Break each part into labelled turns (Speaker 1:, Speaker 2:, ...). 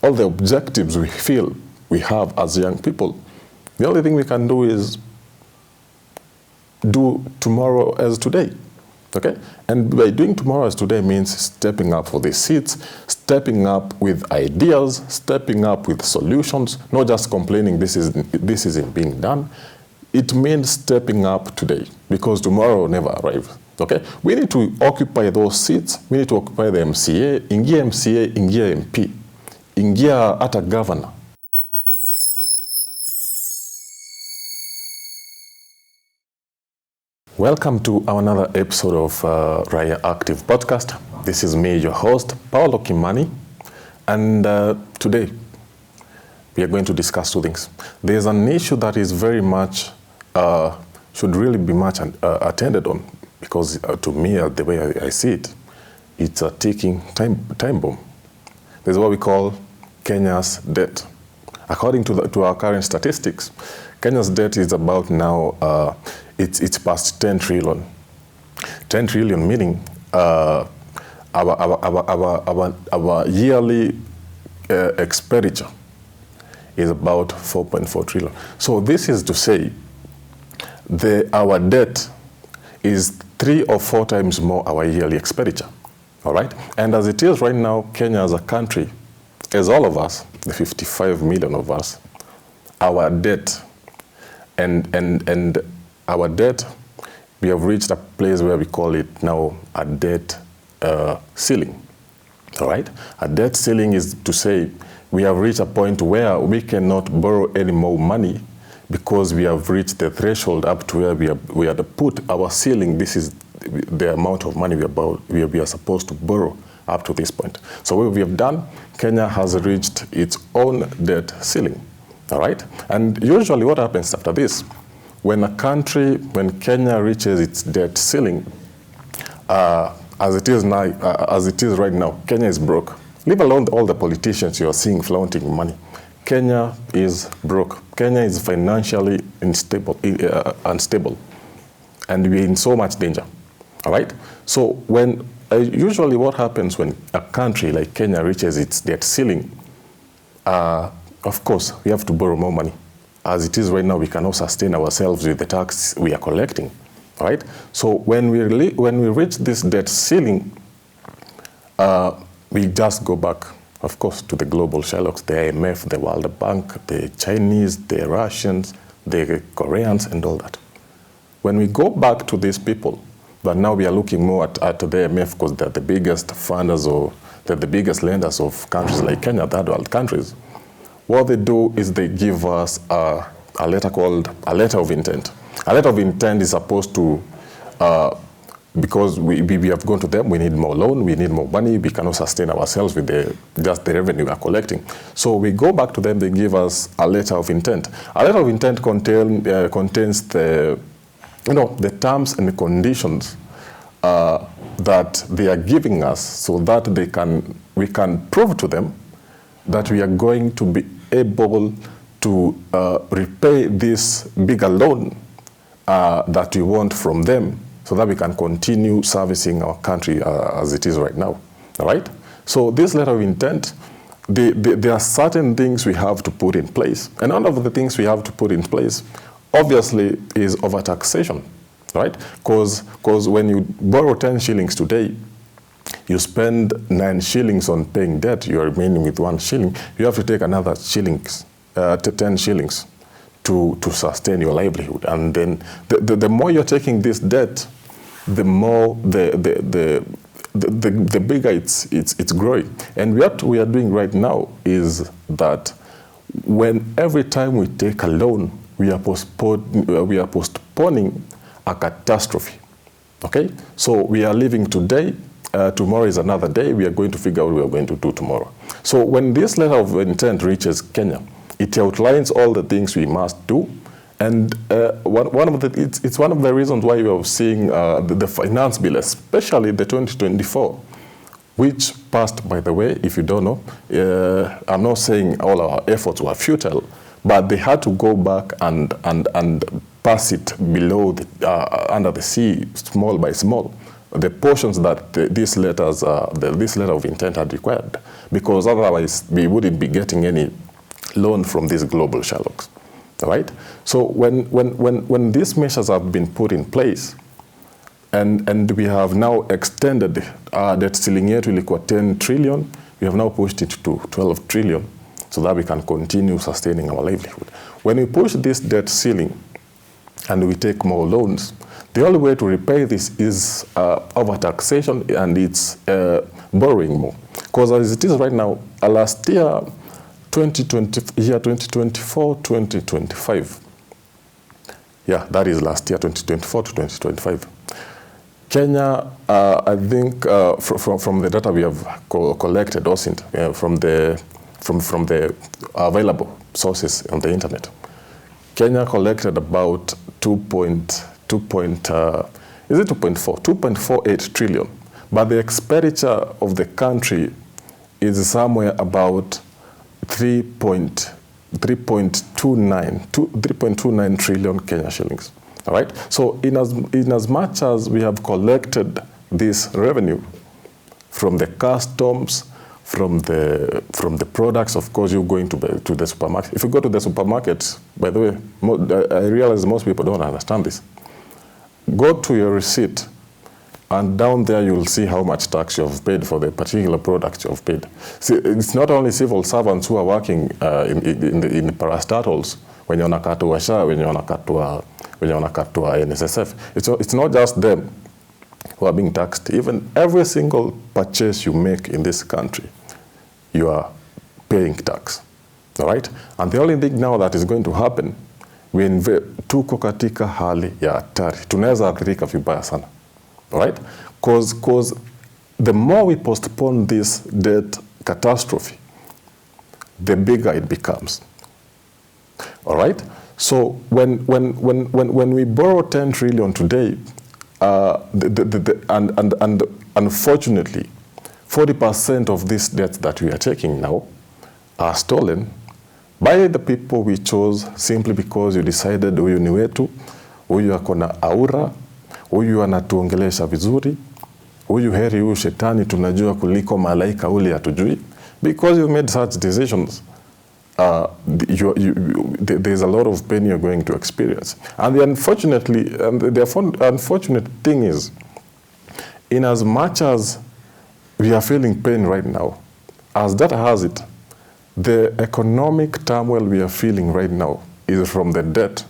Speaker 1: all the objectives we feel we have as young people, the only thing we can do is do tomorrow as today. Okay? And by doing tomorrow as today means stepping up for the seats, stepping up with ideas, stepping up with solutions, not just complaining this isn't being done. It means stepping up today, because tomorrow will never arrive. Okay? We need to occupy those seats. We need to occupy the MCA, ingia MCA, ingia MP, ingia hata governor. Welcome to another episode of Raya Active Podcast. This is me, your host, Polo Kimani, and today we are going to discuss two things. There's an issue that is very much, should really be much attended on, because to me, the way I see it, it's a ticking time bomb. There's what we call Kenya's debt. According to our current statistics, Kenya's debt is about now, it's past 10 trillion. 10 trillion meaning our yearly expenditure is about 4.4 trillion. So this is to say our debt is 3 or 4 times more our yearly expenditure. All right? And as it is right now, Kenya as a country, as all of us, the 55 million of us, our debt and our debt, we have reached a place where we call it now a debt ceiling. All right? A debt ceiling is to say we have reached a point where we cannot borrow any more money because we have reached the threshold up to where we are to put our ceiling. This is the amount of money we are supposed to borrow up to this point. So what we have done, Kenya has reached its own debt ceiling. All right? And usually what happens after this, when Kenya reaches its debt ceiling, as it is right now, Kenya is broke. Leave alone all the politicians you are seeing flaunting money. Kenya is broke. Kenya is financially unstable, and we're in so much danger. All right? So usually what happens when a country like Kenya reaches its debt ceiling, of course, we have to borrow more money. As it is right now, we cannot sustain ourselves with the tax we are collecting, right? So when we reach this debt ceiling, we just go back, of course, to the global sharks, the IMF, the World Bank, the Chinese, the Russians, the Koreans, and all that. When we go back to these people, but now we are looking more at the IMF because they're the biggest funders, or they're the biggest lenders of countries like Kenya, third world countries. What they do is they give us a letter called a letter of intent. A letter of intent is supposed to, because we have gone to them, we need more loan, we need more money, we cannot sustain ourselves with just the revenue we are collecting. So we go back to them, they give us a letter of intent. A letter of intent contains the terms and the conditions that they are giving us, so that we can prove to them that we are going to be able to repay this bigger loan that we want from them, so that we can continue servicing our country as it is right now. All right? So this letter of intent, there are certain things we have to put in place. And one of the things we have to put in place, obviously, is overtaxation. Right? Because when you borrow 10 shillings today, you spend 9 shillings on paying debt, you are remaining with 1 shilling, you have to take another 10 shillings to sustain your livelihood. And then the more you're taking this debt, the more the bigger it's growing. And what we are doing right now is that every time we take a loan, we are postponing a catastrophe. Okay? So we are living today. Tomorrow is another day. We are going to figure out what we are going to do tomorrow. So when this letter of intent reaches Kenya, it outlines all the things we must do. And it's one of the reasons why we are seeing the finance bill, especially the 2024, which passed, by the way, if you don't know. I'm not saying all our efforts were futile, but they had to go back and pass it below under the sea, small by small. the portions that this letter of intent had required, because otherwise we wouldn't be getting any loan from these global shallows. All right? So when these measures have been put in place, and we have now extended debt ceiling yetu ilikuwa 10 trillion, we have now pushed it to 12 trillion so that we can continue sustaining our livelihood. When we push this debt ceiling and we take more loans, the only way to repay this is over-taxation, and it's borrowing more. Because as it is right now, last year, 2024, 2025, yeah, that is last year, 2024 to 2025. Kenya, I think from the data we have collected, from the available sources on the internet, Kenya collected about 2.48 trillion, but the expenditure of the country is somewhere about 3.29 trillion Kenya shillings. All right. So in as much as we have collected this revenue from the customs, from the products, of course, you're going to the supermarket. If you go to the supermarket, by the way, I realize most people don't understand this. Go to your receipt, and down there you'll see how much tax you've paid for the particular product you've paid. See, it's not only civil servants who are working in parastatals, when you're nakatwa SHA, when you're nakatwa NSSF. It's not just them who are being taxed. Even every single purchase you make in this country, you are paying tax. All right? And the only thing now that is going to happen, tuko katika hali ya hatari. Tunaweza athirika vibaya sana. All right? Because the more we postpone this debt catastrophe, the bigger it becomes. All right? So when we borrow 10 trillion today, and unfortunately, 40% of this debt that we are taking now are stolen by the people we chose simply because you decided huyu ni wetu, huyu akona aura, huyu anatuongelesha vizuri, huyu heri huyu shetani tunajua kuliko malaika ule hatujui. Because you made such decisions, there's a lot of pain you're going to experience. And the unfortunate thing is, in as much as we are feeling pain right now, as data has it, the economic turmoil we are feeling right now is from the debt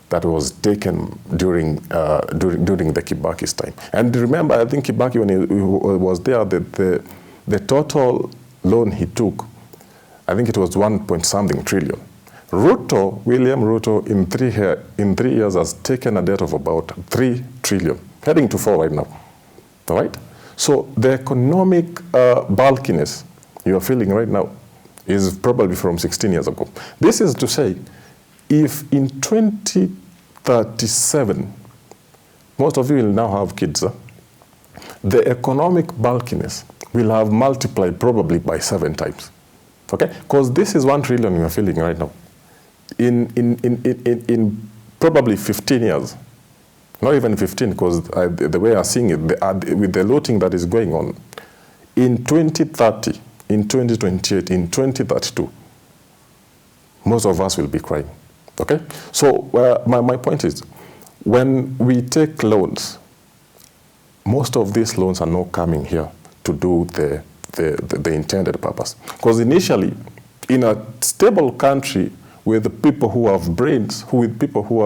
Speaker 1: that was taken during the Kibaki's time. And remember, I think Kibaki, when he was there, the total loan he took, I think it was 1.something trillion. William Ruto, in 3 years has taken a debt of about 3 trillion, heading to 4 right now. All right? So the economic bulkiness you are feeling right now is probably from 16 years ago. This is to say, if in 2037, most of you will now have kids, the economic bulkiness will have multiplied probably by 7 times. Okay? Because this is 1 trillion you are feeling right now. In probably 15 years, not even 15, because the way I'm seeing it, with the looting that is going on, in 2030, in 2028, in 2032, most of us will be crying. Okay? So my point is, when we take loans, most of these loans are not coming here to do the intended purpose. Because initially, in a stable country with the people who have brains, with people who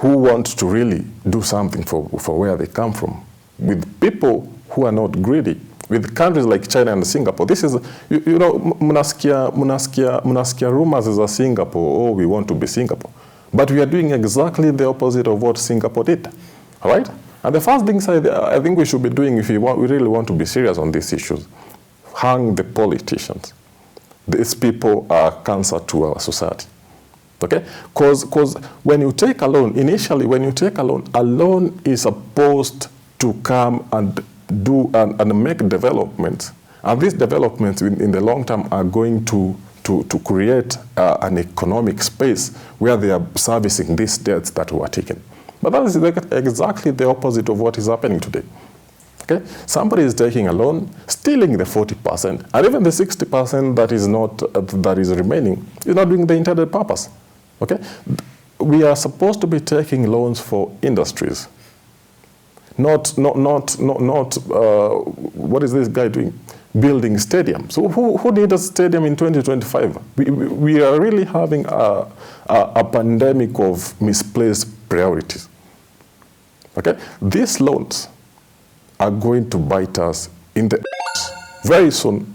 Speaker 1: want to really do something for where they come from, with people who are not greedy, with countries like China and Singapore. This is, you know, munaskia rumors as a Singapore, oh, we want to be Singapore. But we are doing exactly the opposite of what Singapore did. All right? And the first thing I think we should be doing, if we really want to be serious on these issues, hang the politicians. These people are cancer to our society. Okay? Because when you take a loan, initially when you take a loan is supposed to come and do and make developments. And these developments in the long term are going to create an economic space where they are servicing these debts that were taken. But that is exactly the opposite of what is happening today. Okay? Somebody is taking a loan, stealing the 40%, and even the 60% that is remaining is not doing the intended purpose. Okay? We are supposed to be taking loans for industries. Not what is this guy doing? Building stadiums. So who needs a stadium in 2025? We are really having a pandemic of misplaced priorities. Okay? These loans are going to bite us in the very soon,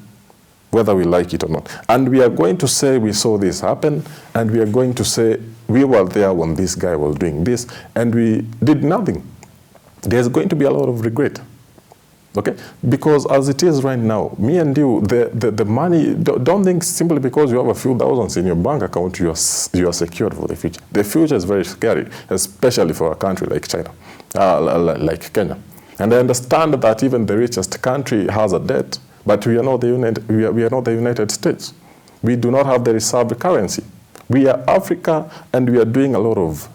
Speaker 1: whether we like it or not. And we are going to say we saw this happen, and we are going to say we were there when this guy was doing this, and we did nothing. There's going to be a lot of regret. Okay? Because as it is right now, me and you, the money, don't think simply because you have a few thousands in your bank account, you are secured for the future. The future is very scary, especially for a country like China, like Kenya. And I understand that even the richest country has a debt, but we are not the United States. We do not have the reserve currency. We are Africa, and we are doing a lot of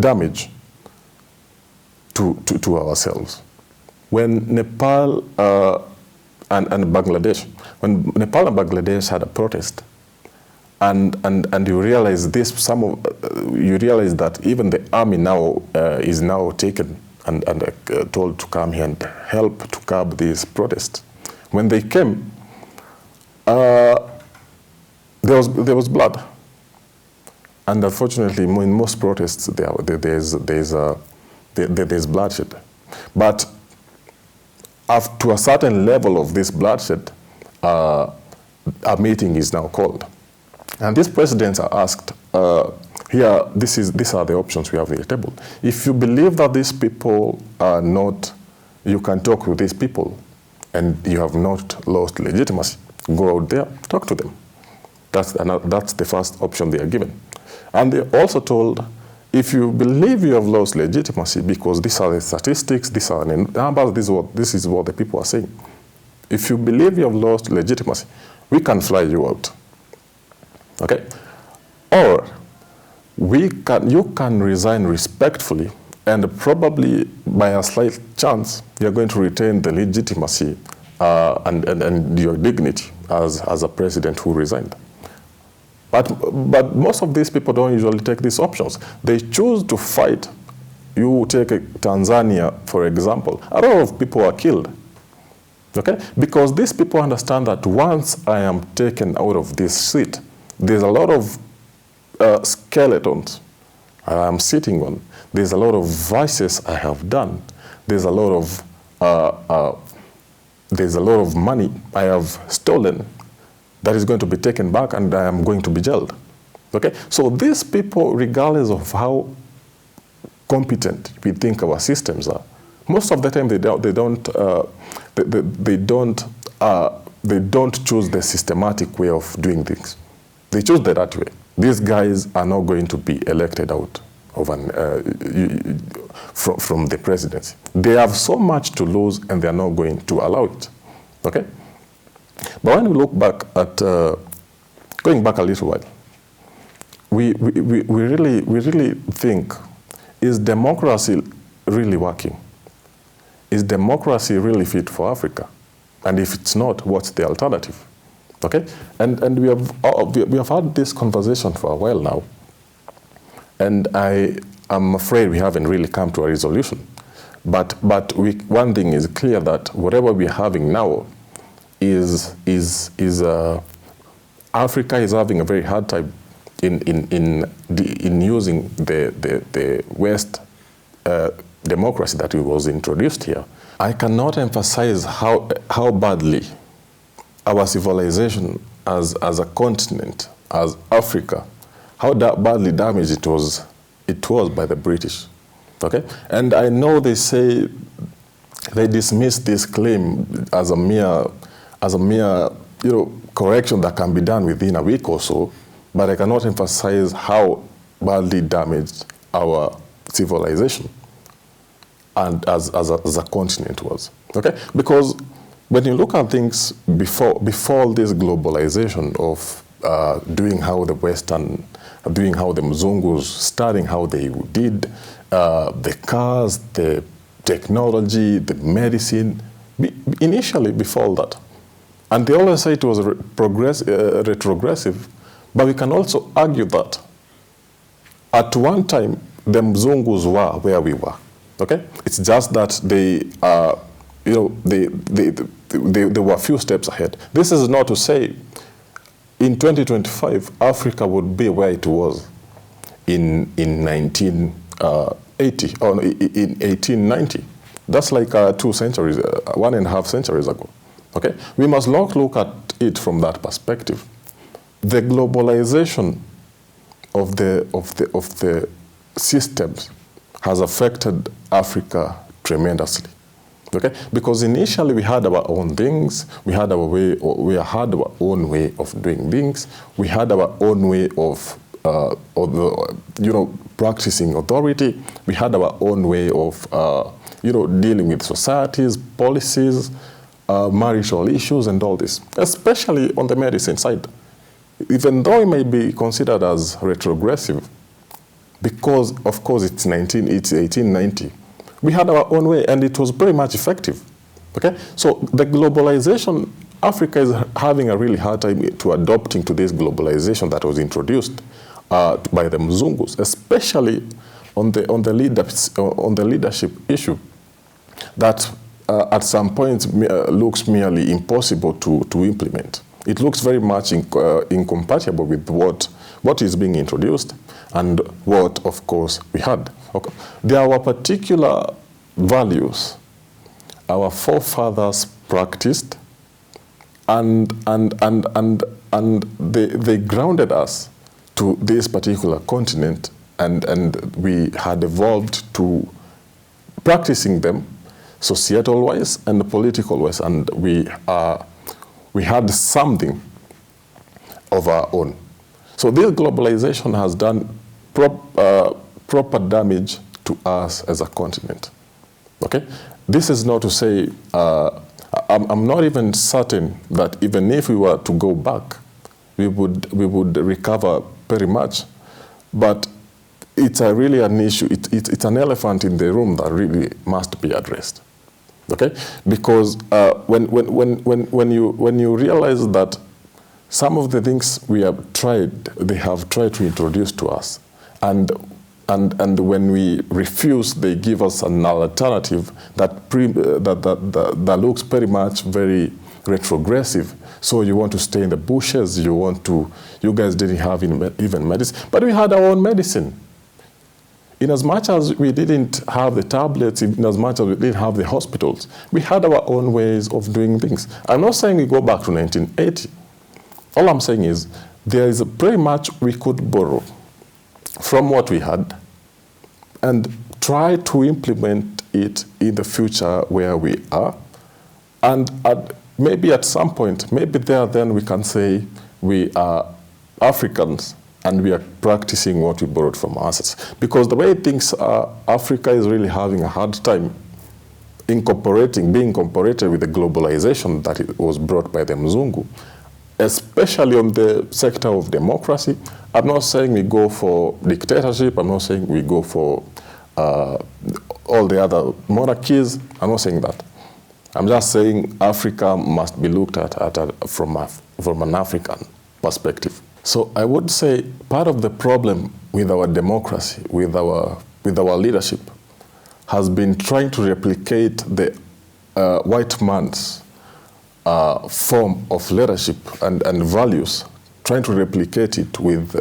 Speaker 1: damage to ourselves. When Nepal and Bangladesh, when Nepal and Bangladesh had a protest, and you realize this, you realize that even the army now is now taken and told to come here and help to curb these protests. When they came, there was blood, and unfortunately, in most protests, there's bloodshed. But up to a certain level of this bloodshed, a meeting is now called, and these presidents are asked. Here, these are the options we have on the table. If you believe that these people are not, you can talk with these people, and you have not lost legitimacy, go out there, talk to them. That's the first option they are given. And they're also told, if you believe you have lost legitimacy, because these are the statistics, these are the numbers, this is what the people are saying. If you believe you have lost legitimacy, we can fly you out. Okay? Or you can resign respectfully, and probably by a slight chance, you're going to retain the legitimacy and your dignity as a president who resigned. But most of these people don't usually take these options. They choose to fight. You take Tanzania, for example. A lot of people are killed. Okay? Because these people understand that once I am taken out of this seat, there's a lot of skeletons I am sitting on. There's a lot of vices I have done. There's a lot of money I have stolen that is going to be taken back, and I am going to be jailed. Okay? So these people, regardless of how competent we think our systems are, most of the time they don't choose the systematic way of doing things. They choose the right way. These guys are not going to be elected out of from the presidency. They have so much to lose, and they are not going to allow it. Okay? But when we look back at, going back a little while, we really think, is democracy really working? Is democracy really fit for Africa? And if it's not, what's the alternative? Okay? And we have had this conversation for a while now, and I am afraid we haven't really come to a resolution. But one thing is clear, that whatever we're having now is Africa is having a very hard time in using the West democracy that was introduced here. I cannot emphasize how badly our civilization as a continent, as Africa, how badly damaged it was by the British. Okay? And I know they say, they dismiss this claim as a mere correction that can be done within a week or so, but I cannot emphasize how badly damaged our civilization and as a continent was. Okay? Because when you look at things before this globalization of doing how the Mzungus, starting how they did, the cars, the technology, the medicine, initially before that. And they always say it was retrogressive, but we can also argue that at one time, the Mzungus were where we were, okay? It's just that they were a few steps ahead. This is not to say in 2025, Africa would be where it was in 1980 or in 1890. That's like 2 centuries, 1.5 centuries ago. Okay, we must not look at it from that perspective. The globalization of the systems has affected Africa tremendously. Okay, because initially we had our own things, we had our own way of doing things, we had our own way of practicing authority, we had our own way of dealing with societies, policies, marital issues and all this, especially on the medicine side. Even though it may be considered as retrogressive, because of course it's 1890, we had our own way and it was very much effective. Okay, so the globalization, Africa is having a really hard time to adopting to this globalization that was introduced by the Mzungus, especially on the leadership issue that at some point looks merely impossible to implement. It looks very much incompatible with what is being introduced and what, of course, we had. Okay. There were particular values our forefathers practiced, and they grounded us to this particular continent, and we had evolved to practicing them societal-wise and political-wise, and we had something of our own. So this globalization has done proper damage to us as a continent. Okay, this is not to say I'm not even certain that even if we were to go back, we would recover very much, but it's really an issue. It's an elephant in the room that really must be addressed. Okay, because when you realize that some of the things they have tried to introduce to us, and when we refuse, they give us an alternative that looks very much very retrogressive. So you want to stay in the bushes. You guys didn't have even medicine, but we had our own medicine. In as much as we didn't have the tablets, in as much as we didn't have the hospitals, we had our own ways of doing things. I'm not saying we go back to 1980. All I'm saying is there is very much we could borrow from what we had and try to implement it in the future where we are. And maybe at some point, maybe then we can say we are Africans and we are practicing what we borrowed from ourselves. Because the way things are, Africa is really having a hard time being incorporated with the globalization that it was brought by the Mzungu, especially on the sector of democracy. I'm not saying we go for dictatorship. I'm not saying we go for all the other monarchies. I'm not saying that. I'm just saying Africa must be looked at from an African perspective. So I would say part of the problem with our democracy, with our leadership, has been trying to replicate the white man's form of leadership and values, trying to replicate it with,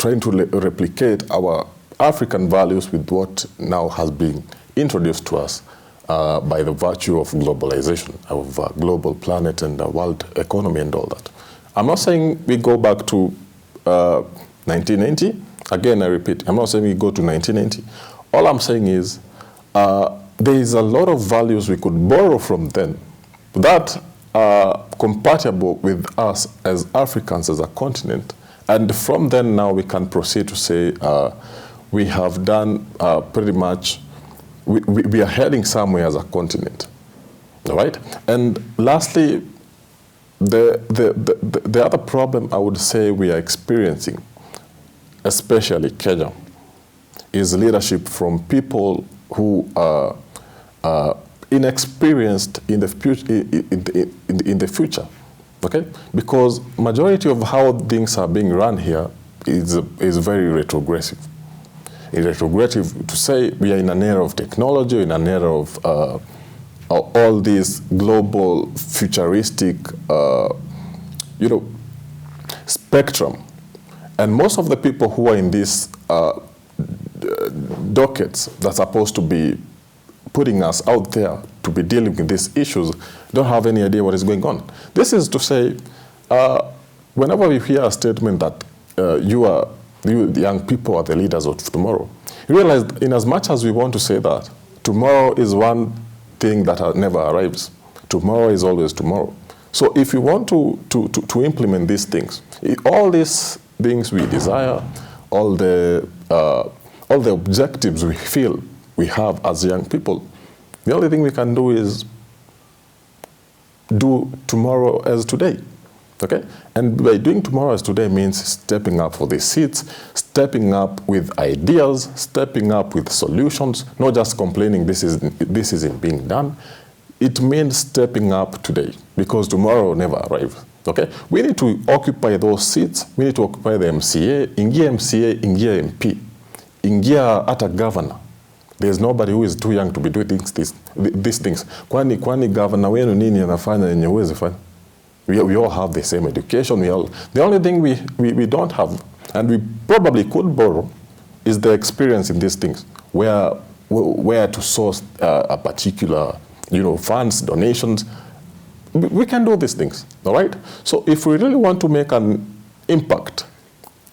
Speaker 1: replicate our African values with what now has been introduced to us by the virtue of globalization, of a global planet and a world economy and all that. I'm not saying we go back to 1980. Again, I repeat, I'm not saying we go to 1980. All I'm saying is there is a lot of values we could borrow from then that are compatible with us as Africans, as a continent. And from then now we can proceed to say we have done pretty much, we are heading somewhere as a continent. All right? And lastly, the other problem I would say we are experiencing, especially Kenya, is leadership from people who are inexperienced in the future, okay? Because majority of how things are being run here is very retrogressive. It's retrogressive to say we are in an era of technology, in an era of all these global futuristic, spectrum. And most of the people who are in these dockets that are supposed to be putting us out there to be dealing with these issues don't have any idea what is going on. This is to say, whenever we hear a statement that you the young people are the leaders of tomorrow, you realize in as much as we want to say that, tomorrow is one thing that never arrives. Tomorrow is always tomorrow. So if you want to implement these things, all these things we desire, all the objectives we feel we have as young people, the only thing we can do is do tomorrow as today, okay? And by doing tomorrow as today means stepping up for the seats, stepping up with ideas, stepping up with solutions, not just complaining this isn't being done. It means stepping up today, because tomorrow never arrives, okay? We need to occupy those seats. We need to occupy the MCA, ingia MCA, ingia MP, ingia ata governor. There's nobody who is too young to be doing these things. Kwani governor wenu nini anafanya yenye huwezi fanya? We all have the same education. The only thing we don't have, and we probably could borrow, is the experience in these things, where to source a particular, funds, donations. We can do these things, all right? So if we really want to make an impact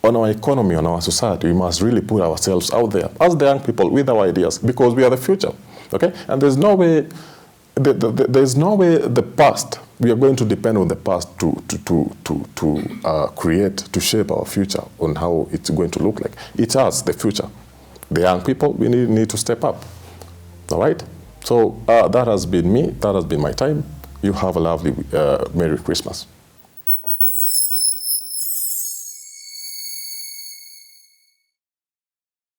Speaker 1: on our economy, on our society, we must really put ourselves out there as the young people with our ideas, because we are the future, okay? And there's no way, the past, we are going to depend on the past to shape our future on how it's going to look like. It's us, the future. The young people, we need to step up, all right? So that has been me, that has been my time. You have a lovely Merry Christmas.